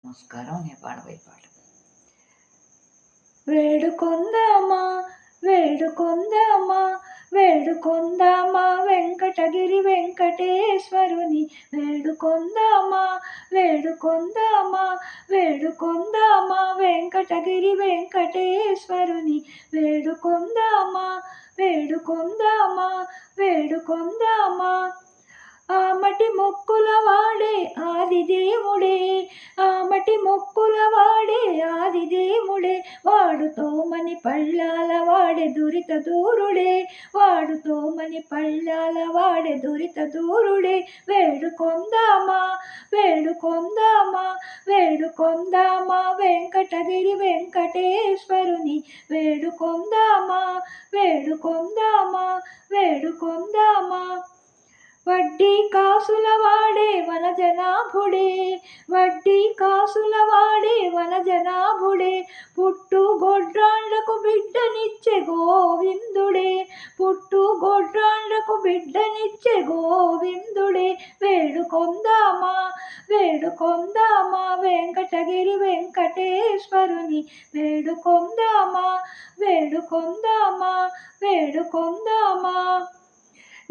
నమస్కారం. నేను పాడబోయే పాట. వేడుకొందామా వేడుకొందామా వేడుకొందామా వెంకటగిరి వెంకటేశ్వరుని వేడుకొందామా వేడుకొందామా వేడుకొందామా వెంకటగిరి వెంకటేశ్వరుని వేడుకొందామా వేడుకొందామా వేడుకొందామా ఆమటి మొక్కుల వాడే ఆదిదేవుడే ఆమటి మొక్కుల వాడే ఆదిదేవుడే వాడుతో మని పళ్ళాల వాడే దురిత దూరుడే వాడుతో మని పళ్ళాల వాడే దురిత దూరుడే వేడుకొందామా వేడుకొందామా వేడుకొందామా వెంకటగిరి వెంకటేశ్వరుని వేడుకొందామా వేడుకొందామా వేడుకొందామా వడ్డీ కాసుల వాడే వనజనాభుడే వడ్డీ కాసుల వాడే వనజనాభుడే పుట్టు గొడ్రాళ్లకు బిడ్డనిచ్చే గోవిందుడే పుట్టు గొడ్రాళ్లకు బిడ్డనిచ్చే గోవిందుడే వేడుకొందామా వేడుకొందామా వెంకటగిరి వెంకటేశ్వరుని వేడుకొందామా వేడుకొందామా వేడుకొందామా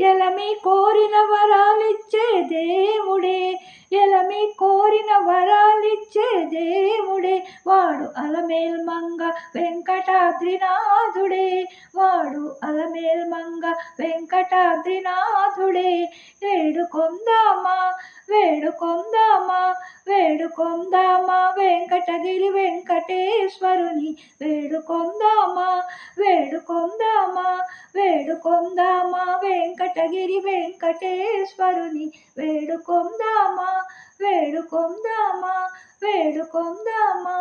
ఎలమి కోరిన వరాలిచ్చే దేవుడే ఎలమి కోరిన వరాలిచ్చే దేవుడే వాడు అలమేల్ మంగ వెంకటాద్రినాథుడే వాడు అలమేల్ మంగ వెంకటాద్రినాథుడే వేడుకొందామా వేడుకొందామా వేడుకొందామా వెంకటగిరి వెంకటేశ్వరుని వేడుకొందామా వేడుకొందామా వేడుకొందామా వెంకటగిరి వెంకటేశ్వరుని వేడుకొందామా వేడుకొందామా వేడుకొందామా